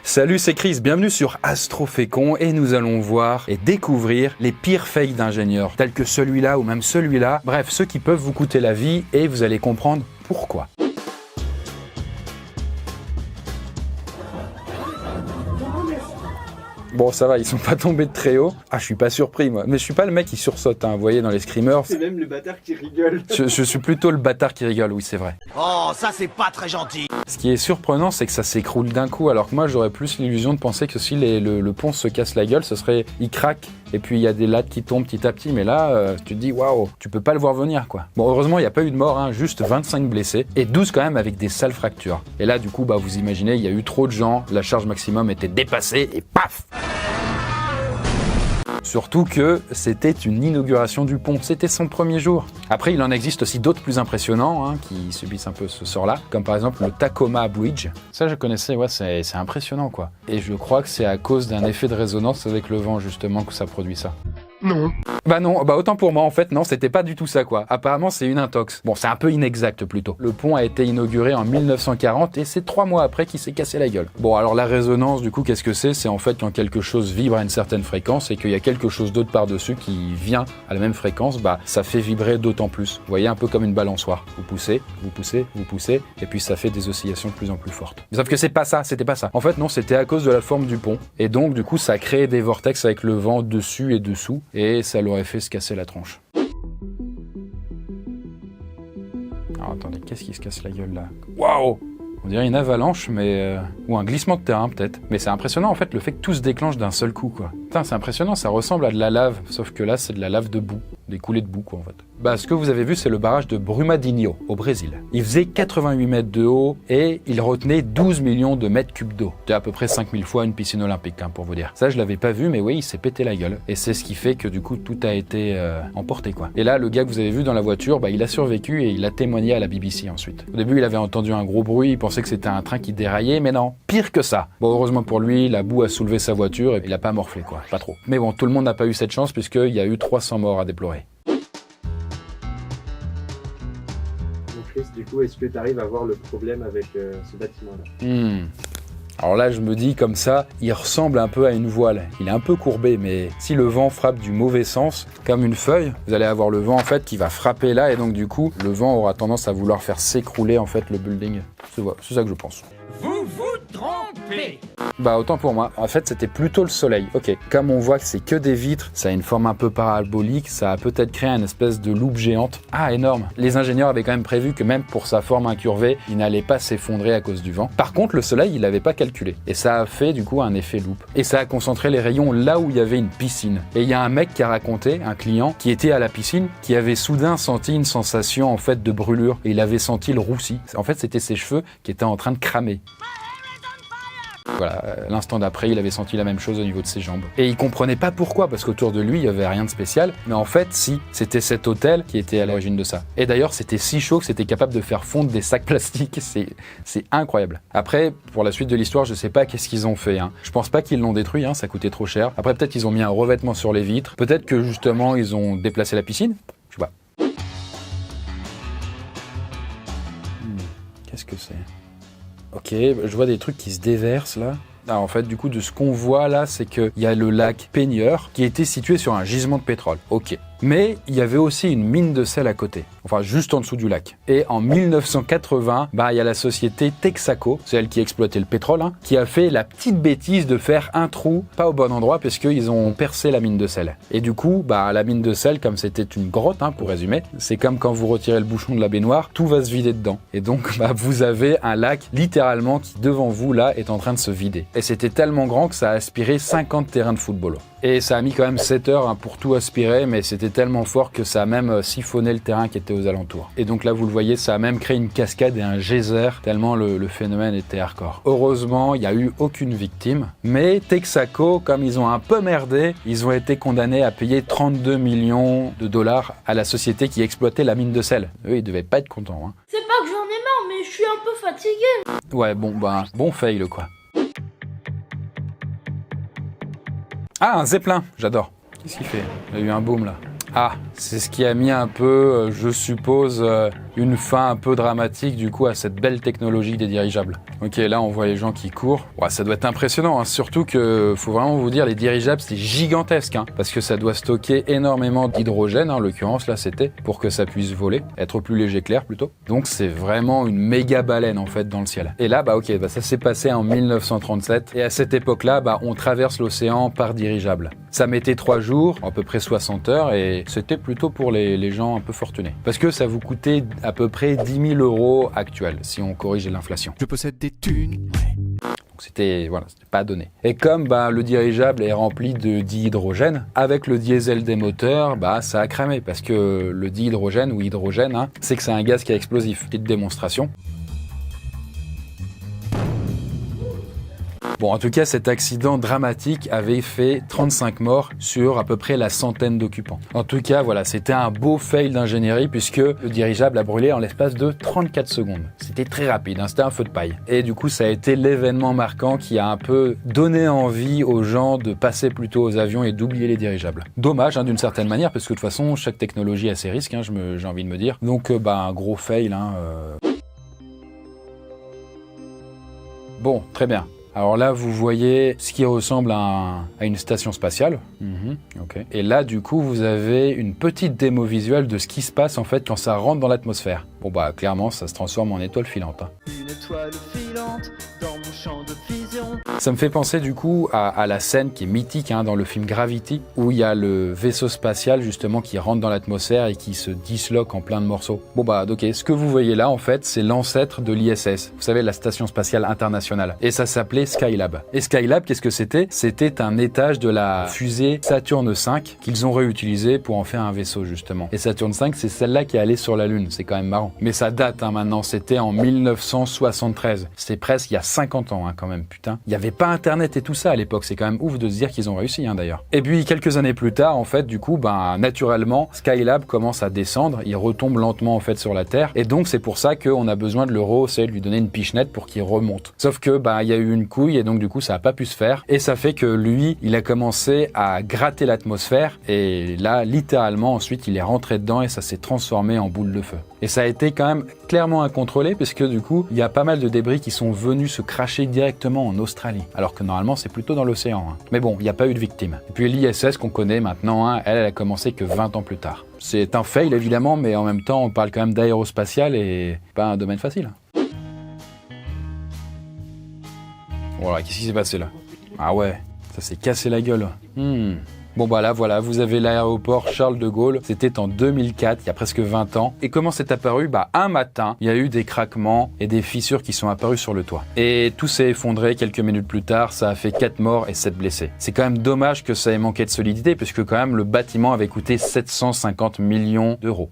Salut, c'est Chris, bienvenue sur Astrofécon et nous allons voir et découvrir les pires fakes d'ingénieurs, tels que celui-là ou même celui-là, bref, ceux qui peuvent vous coûter la vie et vous allez comprendre pourquoi. Bon, ça va, ils sont pas tombés de très haut. Ah, je suis pas surpris, moi. Mais je suis pas le mec qui sursaute, hein. Vous voyez, dans les screamers. C'est même le bâtard qui rigole. Je suis plutôt le bâtard qui rigole, oui, c'est vrai. Oh, ça c'est pas très gentil. Ce qui est surprenant, c'est que ça s'écroule d'un coup, alors que moi, j'aurais plus l'illusion de penser que si le pont se casse la gueule, ce serait, il craque, et puis il y a des lattes qui tombent petit à petit. Mais là, tu te dis, waouh, tu peux pas le voir venir, quoi. Bon, heureusement, il n'y a pas eu de mort, hein, juste 25 blessés, et 12 quand même avec des sales fractures. Et là, du coup, bah, vous imaginez, il y a eu trop de gens, la charge maximum était dépassée, et paf! Surtout que c'était une inauguration du pont, c'était son premier jour. Après, il en existe aussi d'autres plus impressionnants hein, qui subissent un peu ce sort-là, comme par exemple le Tacoma Bridge. Ça, je connaissais, ouais, c'est impressionnant quoi. Et je crois que c'est à cause d'un effet de résonance avec le vent justement que ça produit ça. Non. Bah non, bah autant pour moi en fait, non, c'était pas du tout ça quoi. Apparemment c'est une intox. Bon, c'est un peu inexact plutôt. Le pont a été inauguré en 1940 et c'est 3 mois après qu'il s'est cassé la gueule. Bon, alors la résonance du coup, qu'est-ce que c'est? C'est en fait quand quelque chose vibre à une certaine fréquence et qu'il y a quelque chose d'autre par-dessus qui vient à la même fréquence, bah ça fait vibrer d'autant plus. Vous voyez, un peu comme une balançoire. Vous poussez, vous poussez, vous poussez, et puis ça fait des oscillations de plus en plus fortes. Mais sauf que c'est pas ça, c'était pas ça. En fait non, c'était à cause de la forme du pont. Et donc du coup, ça a créé des vortex avec le vent dessus et dessous. Et ça l'aurait fait se casser la tronche. Alors attendez, qu'est-ce qui se casse la gueule là? Waouh! On dirait une avalanche, mais ou un glissement de terrain peut-être. Mais c'est impressionnant en fait le fait que tout se déclenche d'un seul coup quoi. Putain, c'est impressionnant, ça ressemble à de la lave, sauf que là c'est de la lave de boue, des coulées de boue quoi en fait. Bah ce que vous avez vu c'est le barrage de Brumadinho au Brésil. Il faisait 88 mètres de haut et il retenait 12 millions de mètres cubes d'eau. C'est à peu près 5000 fois une piscine olympique hein, pour vous dire. Ça je l'avais pas vu mais oui il s'est pété la gueule. Et c'est ce qui fait que du coup tout a été emporté quoi. Et là le gars que vous avez vu dans la voiture, bah il a survécu et il a témoigné à la BBC ensuite. Au début il avait entendu un gros bruit, il pensait que c'était un train qui déraillait mais non, pire que ça. Bon heureusement pour lui, la boue a soulevé sa voiture et il a pas morflé quoi, pas trop. Mais bon, tout le monde n'a pas eu cette chance puisqu'il y a eu 300 morts à déplorer. Donc Chris, du coup, est-ce que tu arrives à voir le problème avec ce bâtiment-là? Alors là, je me dis comme ça, il ressemble un peu à une voile. Il est un peu courbé, mais si le vent frappe du mauvais sens, comme une feuille, vous allez avoir le vent en fait qui va frapper là, et donc du coup, le vent aura tendance à vouloir faire s'écrouler en fait le building. C'est ça que je pense. Vous vous trompez. Bah autant pour moi, en fait c'était plutôt le soleil. Ok, comme on voit que c'est que des vitres, ça a une forme un peu parabolique, ça a peut-être créé une espèce de loupe géante. Ah énorme. Les ingénieurs avaient quand même prévu que même pour sa forme incurvée, il n'allait pas s'effondrer à cause du vent. Par contre le soleil il l'avait pas calculé. Et ça a fait du coup un effet loupe. Et ça a concentré les rayons là où il y avait une piscine. Et il y a un mec qui a raconté, un client, qui était à la piscine, qui avait soudain senti une sensation en fait de brûlure. Et il avait senti le roussi. En fait c'était ses cheveux qui étaient en train de cramer. Voilà, l'instant d'après, il avait senti la même chose au niveau de ses jambes. Et il comprenait pas pourquoi, parce qu'autour de lui, il y avait rien de spécial. Mais en fait, si, c'était cet hôtel qui était à l'origine de ça. Et d'ailleurs, c'était si chaud que c'était capable de faire fondre des sacs plastiques. C'est incroyable. Après, pour la suite de l'histoire, je sais pas qu'est-ce qu'ils ont fait. Hein. Je pense pas qu'ils l'ont détruit, hein, ça coûtait trop cher. Après, peut-être qu'ils ont mis un revêtement sur les vitres. Peut-être que justement, ils ont déplacé la piscine. Je sais pas. Qu'est-ce que c'est ? Ok, je vois des trucs qui se déversent là. Ah, en fait, du coup, de ce qu'on voit là, c'est qu'il y a le lac Peigneur qui était situé sur un gisement de pétrole. Ok. Mais il y avait aussi une mine de sel à côté, enfin juste en dessous du lac. Et en 1980, bah, il y a la société Texaco, c'est elle qui exploitait le pétrole, hein, qui a fait la petite bêtise de faire un trou, pas au bon endroit, parce qu'ils ont percé la mine de sel. Et du coup, bah, la mine de sel, comme c'était une grotte, hein, pour résumer, c'est comme quand vous retirez le bouchon de la baignoire, tout va se vider dedans. Et donc, bah, vous avez un lac, littéralement, qui devant vous, là, est en train de se vider. Et c'était tellement grand que ça a aspiré 50 terrains de football. Et ça a mis quand même 7 heures hein, pour tout aspirer, mais c'était tellement fort que ça a même siphonné le terrain qui était aux alentours. Et donc là, vous le voyez, ça a même créé une cascade et un geyser, tellement le phénomène était hardcore. Heureusement, il n'y a eu aucune victime, mais Texaco, comme ils ont un peu merdé, ils ont été condamnés à payer 32 millions de dollars à la société qui exploitait la mine de sel. Eux, ils devaient pas être contents. Hein. C'est pas que j'en ai marre, mais je suis un peu fatigué. Ouais, bon, bah, bon fail, quoi. Ah, un zeppelin, j'adore. Qu'est-ce qu'il fait? Il y a eu un boom là. Ah, C'est ce qui a mis un peu, je suppose, une fin un peu dramatique du coup à cette belle technologie des dirigeables. Ok, là on voit les gens qui courent. Ouais, ça doit être impressionnant, hein. Surtout que faut vraiment vous dire, les dirigeables c'est gigantesque, hein, parce que ça doit stocker énormément d'hydrogène, en l'occurrence là c'était, pour que ça puisse voler, être plus léger que l'air plutôt. Donc c'est vraiment une méga baleine en fait dans le ciel. Et là, bah ok, bah, ça s'est passé en 1937, et à cette époque-là, bah, on traverse l'océan par dirigeable. Ça mettait 3 jours, à peu près 60 heures, et c'était plutôt pour les gens un peu fortunés. Parce que ça vous coûtait à peu près 10 000 € actuels, si on corrige l'inflation. Je possède des thunes. Donc c'était pas donné. Et comme bah, le dirigeable est rempli de dihydrogène, avec le diesel des moteurs, bah, ça a cramé. Parce que le dihydrogène ou hydrogène, hein, c'est que c'est un gaz qui est explosif. Petite démonstration. Bon, en tout cas, cet accident dramatique avait fait 35 morts sur à peu près la centaine d'occupants. En tout cas, voilà, c'était un beau fail d'ingénierie puisque le dirigeable a brûlé en l'espace de 34 secondes. C'était très rapide, hein, c'était un feu de paille. Et du coup, ça a été l'événement marquant qui a un peu donné envie aux gens de passer plutôt aux avions et d'oublier les dirigeables. Dommage, hein, d'une certaine manière, parce que de toute façon, chaque technologie a ses risques, hein, j'ai envie de me dire. Donc, un gros fail. Hein, Bon, très bien. Alors là, vous voyez ce qui ressemble à une station spatiale. Okay. Et là, du coup, vous avez une petite démo visuelle de ce qui se passe en fait quand ça rentre dans l'atmosphère. Bon bah, clairement, ça se transforme en étoile filante. Hein. Une étoile filante dans mon champ de vision. Ça me fait penser du coup à la scène qui est mythique hein, dans le film Gravity, où il y a le vaisseau spatial justement qui rentre dans l'atmosphère et qui se disloque en plein de morceaux. Bon bah, ok, ce que vous voyez là en fait, c'est l'ancêtre de l'ISS. Vous savez, la Station Spatiale Internationale. Et ça s'appelait Skylab. Et Skylab, qu'est-ce que c'était? C'était un étage de la fusée Saturn V qu'ils ont réutilisé pour en faire un vaisseau justement. Et Saturn V, c'est celle-là qui est allée sur la Lune. C'est quand même marrant. Mais ça date hein, maintenant, c'était en 1973. C'était presque il y a 50 ans hein, quand même, putain. Il n'y avait pas Internet et tout ça à l'époque, c'est quand même ouf de se dire qu'ils ont réussi hein, d'ailleurs. Et puis quelques années plus tard, en fait, du coup, naturellement, Skylab commence à descendre, il retombe lentement en fait sur la Terre, et donc c'est pour ça qu'on a besoin de le rehausser, de lui donner une pichenette pour qu'il remonte. Sauf que il y a eu une couille et donc du coup ça a pas pu se faire, et ça fait que lui, il a commencé à gratter l'atmosphère, et là, littéralement, ensuite, il est rentré dedans et ça s'est transformé en boule de feu. Et ça a été quand même clairement incontrôlé parce que du coup, il y a pas mal de débris qui sont venus se cracher directement en Australie. Alors que normalement, c'est plutôt dans l'océan. Hein. Mais bon, il n'y a pas eu de victimes. Et puis l'ISS qu'on connaît maintenant, hein, elle a commencé que 20 ans plus tard. C'est un fail évidemment, mais en même temps, on parle quand même d'aérospatial et pas un domaine facile. Voilà, qu'est-ce qui s'est passé là? Ah ouais, ça s'est cassé la gueule. Bon là voilà, vous avez l'aéroport Charles de Gaulle, c'était en 2004, il y a presque 20 ans. Et comment c'est apparu? Un matin, il y a eu des craquements et des fissures qui sont apparues sur le toit. Et tout s'est effondré quelques minutes plus tard, ça a fait 4 morts et 7 blessés. C'est quand même dommage que ça ait manqué de solidité, puisque quand même le bâtiment avait coûté 750 millions d'euros.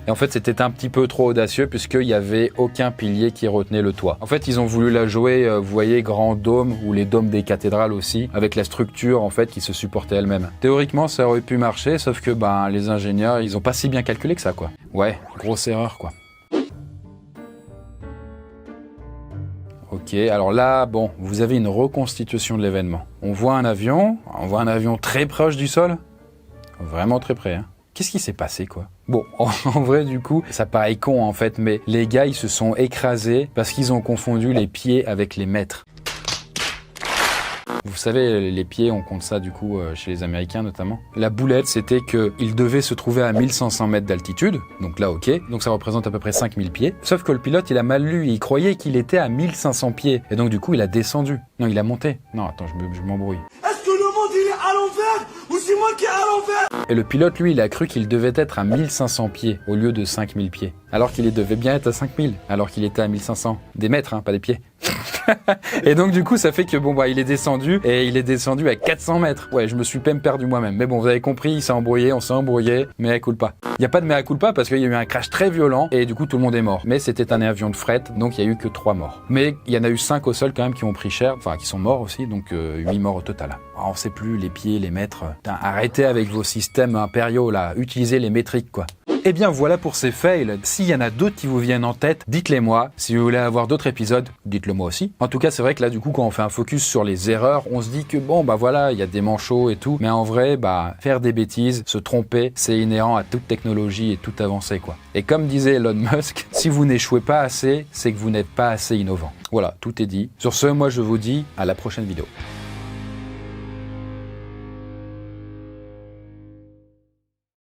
Et en fait, c'était un petit peu trop audacieux puisqu'il n'y avait aucun pilier qui retenait le toit. En fait, ils ont voulu la jouer, vous voyez, grand dôme ou les dômes des cathédrales aussi, avec la structure en fait qui se supportait elle-même. Théoriquement, ça aurait pu marcher, sauf que les ingénieurs, ils ont pas si bien calculé que ça, quoi. Ouais, grosse erreur, quoi. Ok, alors là, vous avez une reconstitution de l'événement. On voit un avion très proche du sol, vraiment très près, hein. Qu'est-ce qui s'est passé, quoi? Bon, en vrai, du coup, ça paraît con, en fait, mais les gars, ils se sont écrasés parce qu'ils ont confondu les pieds avec les mètres. Vous savez, les pieds, on compte ça, du coup, chez les Américains, notamment. La boulette, c'était qu'ils devaient se trouver à 1500 mètres d'altitude. Donc là, ok. Donc ça représente à peu près 5000 pieds. Sauf que le pilote, il a mal lu. Il croyait qu'il était à 1500 pieds. Et donc, du coup, il a descendu. Non, il a monté. Non, attends, je m'embrouille. Est-ce que le monde il est à l'envers ou c'est moi qui est à l'envers? Et le pilote, lui, il a cru qu'il devait être à 1500 pieds au lieu de 5000 pieds. Alors qu'il devait bien être à 5000, alors qu'il était à 1500. Des mètres, hein, pas des pieds. Et donc du coup ça fait que il est descendu et il est descendu à 400 mètres. Ouais, je me suis même perdu moi-même. Mais bon, vous avez compris, il s'est embrouillé, on s'est embrouillé, mea culpa. Il n'y a pas de mea culpa parce qu'il y a eu un crash très violent et du coup tout le monde est mort. Mais c'était un avion de fret, donc il n'y a eu que 3 morts. Mais il y en a eu 5 au sol quand même qui ont pris cher, enfin qui sont morts aussi, donc 8 morts au total. Alors, on sait plus, les pieds, les mètres. Putain, arrêtez avec vos systèmes impériaux là, utilisez les métriques quoi. Et bien voilà pour ces fails. S'il y en a d'autres qui vous viennent en tête, dites-les moi. Si vous voulez avoir d'autres épisodes, dites-le moi aussi. En tout cas, c'est vrai que là, du coup, quand on fait un focus sur les erreurs, on se dit que bon, bah voilà, il y a des manchots et tout. Mais en vrai, bah, faire des bêtises, se tromper, c'est inhérent à toute technologie et toute avancée, quoi. Et comme disait Elon Musk, si vous n'échouez pas assez, c'est que vous n'êtes pas assez innovant. Voilà, tout est dit. Sur ce, moi, je vous dis à la prochaine vidéo.